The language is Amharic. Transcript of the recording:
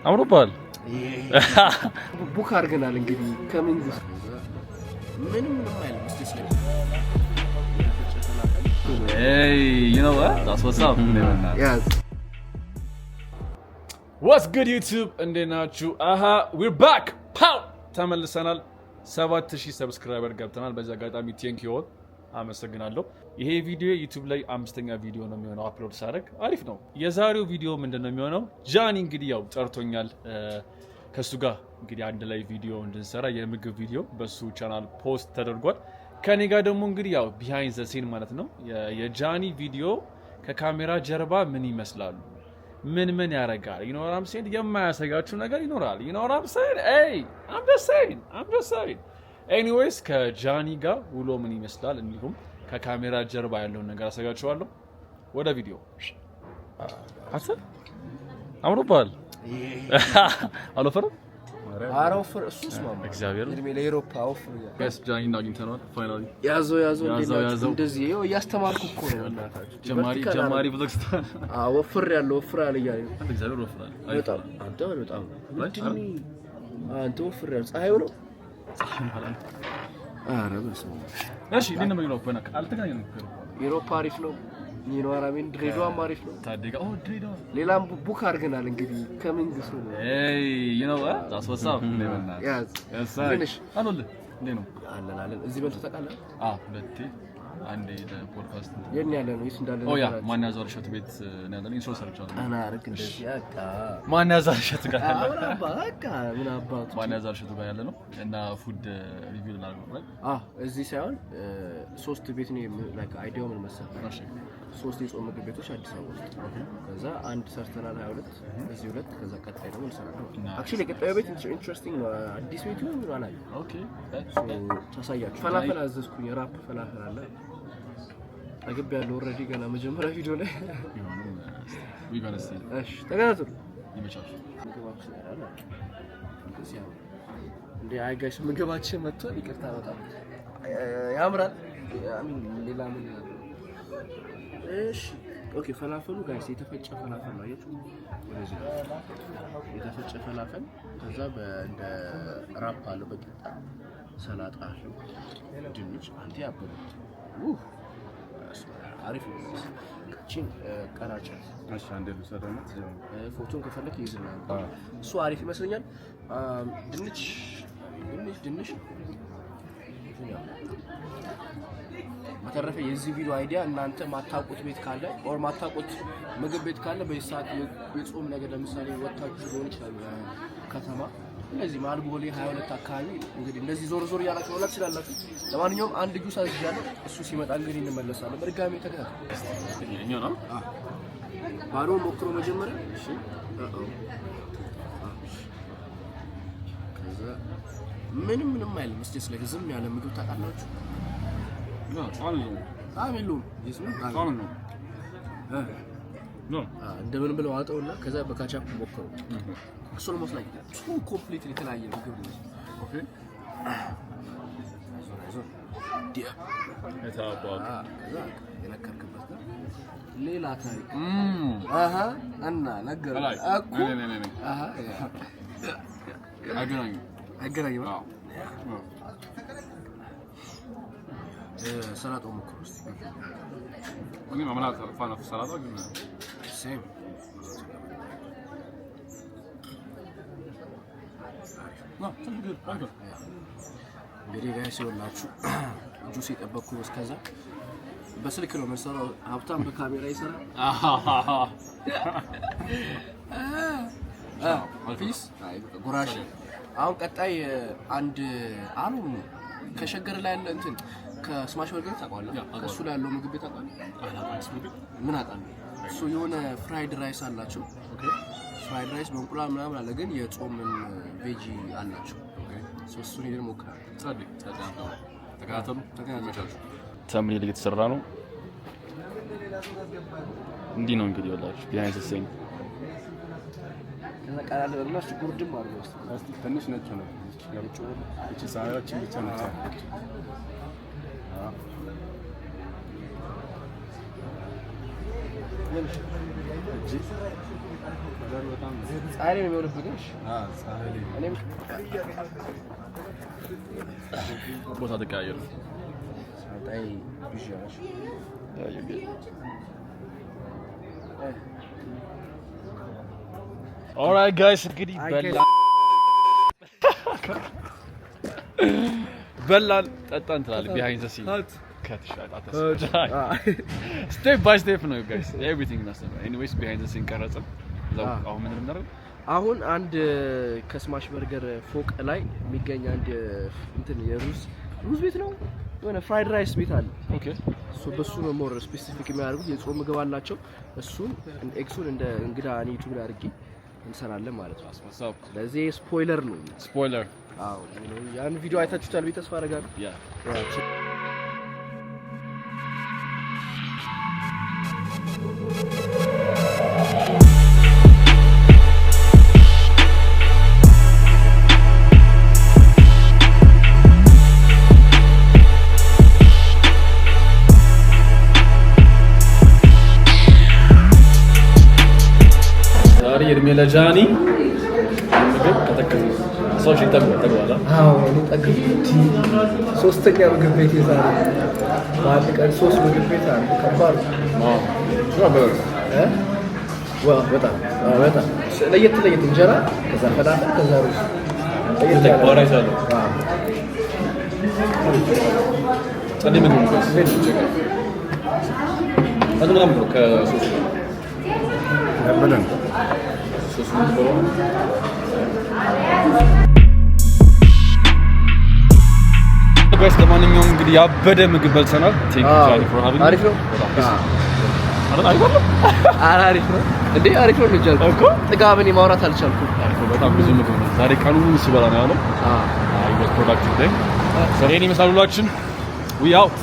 አምሮባል ቡክ አድርገናል እንግዲህ ከመንግስት ምንም አይልም እስኪ Hey, you know what? That's what's up. Yes. What's good YouTube? እንዴናችሁ? Aha, we're back. Pow! ተመልሰናል። 7000 ሰብስክራይበር ገብተናል። በዛ አጋጣሚ thank you all. አመሰግናለሁ። ይሄ ቪዲዮ YouTube ላይ አምስተኛ ቪዲዮ ነው የሚሆነው አፕሎድ ሳደርግ። አሪፍ ነው። የዛሬው ቪዲዮ ምንድነው የሚሆነው? ጃኒ እንግዲህ ያው ጠርቶኛል ከሱ ጋር እንግዲህ አንድ ላይ ቪዲዮ እንድንሰራ የምግብ ቪዲዮ በሱ ቻናል ፖስት ተደርጓል። ከኔ ጋር ደግሞ እንግዲህ ያው ቢሃይንድ ዘ ሲን ማለት ነው የጃኒ ቪዲዮ ከካሜራ ጀርባ ምን ይመስላሉ ምን ያረጋል ይኖራም ሲል የማያሰጋችሁ ነገር ይኖራል ይኖራም ሲል I'm just saying anyways ከጃኒ ጋር ውሎ ምን ይመስላል እንዲሁም ከካሜራ ጀርባ ያለውን ነገር አሰጋችኋለሁ ወደ ቪዲዮ አሰብ አምሮባል አሎፈር አራውፈር እሱስ ማማ እግዚአብሔር እድሜ ለአውሮፓ አውፈር ጋስ ጃኒ እናግኝተናል ፋይናሊ ያዞ እንደዚህ ይኸው እያስተማርኩ እኮ ነው እናታችሁ ጀማሪ ብለክስታ ወፍር ያለ እያለ እግዚአብሔር ወፍራል በጣም አንተ ወፍር ያለ ፀሐይ ነው አረ በስመ አብ እሺ ምን ነው የሚለው ፈናክ አልተገናኘንም አውሮፓ አሪፍ ነው ኒኖራሚን ድሬዳዋ አሪፍ ነው ታደጋ ድሬዳዋ ሌላም ቡክ አድርገናል እንግዲህ ከመንግስት ነው you know what that's what's up yes finish አሎለ እንዴ ነው አለን እዚህ በልቶ ተቃለ ሁለቴ አንዴ ለፖድካስት የኛ ያለ ነው እሱ እንዳለ ነው ያ ማን ያዛር ሸት ቤት ነው ያለው ኢንትሮ ሰርቻለሁ አና አርክ እንደዚህ ያቃ ማን ያዛር ሸት ጋር በቃ ምን አባቱ ማን ያዛር ሸት ጋር ያለ ነው እና ፉድ ሪቪው እናደርጋለን እዚህ ሳይሆን ሶስት ቤት ነው ላይክ አይዲያው ምን መሰለህ ሶስት የጾም ምግብ ቤቶች አዲስ አበባ ውስጥ ከዛ አንድ ሰርተናል 22 እዚህ ሁለት ከዛ ቀጣይ ደግሞ እንሰራለን አክቹሊ ቀጣዩ ቤት ኢንትረስቲንግ ነው አዲስ ቤት ነው ምን አላየ ኦኬ ታሳያችሁ ፈላፈል አዘዝኩኝ ራፕ ፈላፈል አለ አገብ ያለው ኦሬዲ ገና መጀመሪያ ቪዲዮ ላይ we gonna see እሺ ተጋደሉ ይመቻችሁ ምግባችን ያለ እንዴ አይ ጋይስ ምግባችን መጥቶ ይቅርታ በጣም ያምራል ሌላ ምን እሺ ኦኬ ፈላፈሉ ጋይስ የተፈጨ ፈላፈል ነው አያችሁ ወደዚህ የተፈጨ ፈላፈል ከዛ በእንደ ራፕ አለው በቂጣ ሰላጣ ድንች አንተ ያበሉት አሪፍ ነው ቺን ቀራጭ እሺ አንዴ ልሰደና ፎቶን ከፈለክ ይዝናል እሱ አሪፍ ይመስለኛል ድንች በተረፈ የዚህ ቪዲዮ አይዲያ እናንተ ማታውቁት ቤት ካለ ኦር ማታውቁት ምግብ ቤት ካለ በይሳት የጾም ነገር ለምሳሌ ወጣችሁ ሊሆን ይችላል ከተማ እንደዚህ ማልቦሌ 22 አካባቢ እንግዲህ እንደዚህ ዞር ያላችሁ ወላክ ይችላልላችሁ ለማንኛውም አንድ ጁስ አዝጃለሁ እሱ ሲመጣ እንግዲህ እንመለሳለን በድጋሚ ተከታተሉ ይሄኛው ነው ባሮ ሞክሮ መጀመሪያ እሺ ከዛ ምንም አይልም እስቲ ስለዚህ ያለ ምግብ ታውቃላችሁ አሜሉም ይስሙ ነው እንደምን ብለው አጣውና ከዛ በካቻፕ ሞክሮ እሱ ነው መስላኝ ቱ ኮምፕሊትሊ ተለያየ ምግብ ነው ኦኬ ዲያ እታባው ከዛ የነከርክበት ሌላ ታሪክ እና ነገር አኩ አገናኙ ሰላጣው ሞክሩ እስቲ እኔ ማማላት ፋና ሰላጣው ግን ሴም እንግዲህ ጋይስ ይኸውላችሁ ጁስ የጠበቅኩ እስከዛ በስልክ ነው መሰራው ሀብታም በካሜራ ይሰራል ፒስ ጉራሽ አሁን ቀጣይ አንድ አሉ ከሸገር ላይ ያለ እንትን ከስማሽ በርገር ታውቃለህ ከሱ ላይ ያለው ምግብ ቤት ታውቃለህ ምን አውቃለሁ እሱ የሆነ ፍራይድ ራይስ አላቸው ኦኬ ፍራይድ ራይስ በእንቁላል ምናምን አለ ግን የጾምን ቬጂ አላቸው ኦኬ እሱን ይደር ሞክራል ተጋተሉ ተምሪ እየተሰራ ነው እንዲህ ነው እንግዲህ ወላችሁ ቢያንስ ሰኝ ከነቃላለ በላሽ ጉርድም አድርገው እስቲ ትንሽ ነጭ ነው ያብጩ እቺ ሳያችን ብቻ ነጭ ፀሐይ ነው የሚሆንብህ። እሺ እኔም ቦታ ተቀያየሩ። ሳንጣይ ቢዣሽ ኦልራይት ጋይስ እንግዲህ በላን ጠጣን ትላለህ። ቢሃይንድ ዘ ሲን ስቴፕ ባይ ስቴፕ ነው ጋይስ ኤቭሪቲንግ ናስ። ኤኒዌይስ ቢሃይንድ ዘ ሲን ቀረጽን። አሁን ምን እናደርግ? አሁን አንድ ከስማሽ በርገር ፎቅ ላይ የሚገኝ አንድ እንትን የሩዝ ቤት ነው የሆነ ፍራይድ ራይስ ቤት አለ። ኦኬ በሱ ነው ሞር ስፔሲፊክ የሚያደርጉት። የጾም ምግብ አላቸው። እሱን ኤክሱን እንደ እንግዳ ዩቲዩብ ላይ አድርጌ እንሰራለን ማለት ነው። ስለዚህ ስፖይለር ነው። ስፖይለር አዎ ያን ቪዲዮ አይታችሁታል ብዬ ተስፋ አደርጋለሁ። ያ እድሜ ለጃኒ ምግብ ከተከፈ ሰዎች ይጠብቃሉ። አዎ ጠግብቲ ሶስተኛ ምግብ ቤት ይዛል። በአንድ ቀን 3 ምግብ ቤት አለ። ከባድ ነው። በጣም ለየት እንጀራ ከዛ ፈላፈል ከዛ ሩዝ ለየት ባራይስ አለ። ጸዴ ምግብ ነው። አጥናም ነው ከሶስት ያበለን ጋይስ ለማንኛውም እንግዲህ ያበደ ምግብ በልተናል። አሪፍ ነው። አሪፍ ነው እንዴ? አሪፍ ነው ልጅ አልኩ እኮ ጥጋብን ማውራት አልቻልኩም። በጣም ብዙ ምግብ ነው ዛሬ ቀኑ ሲበላ ነው ያለው። አይ ፕሮዳክቲቭ ዴይ ሰሬኒ መሳሉላችን ዊ አውት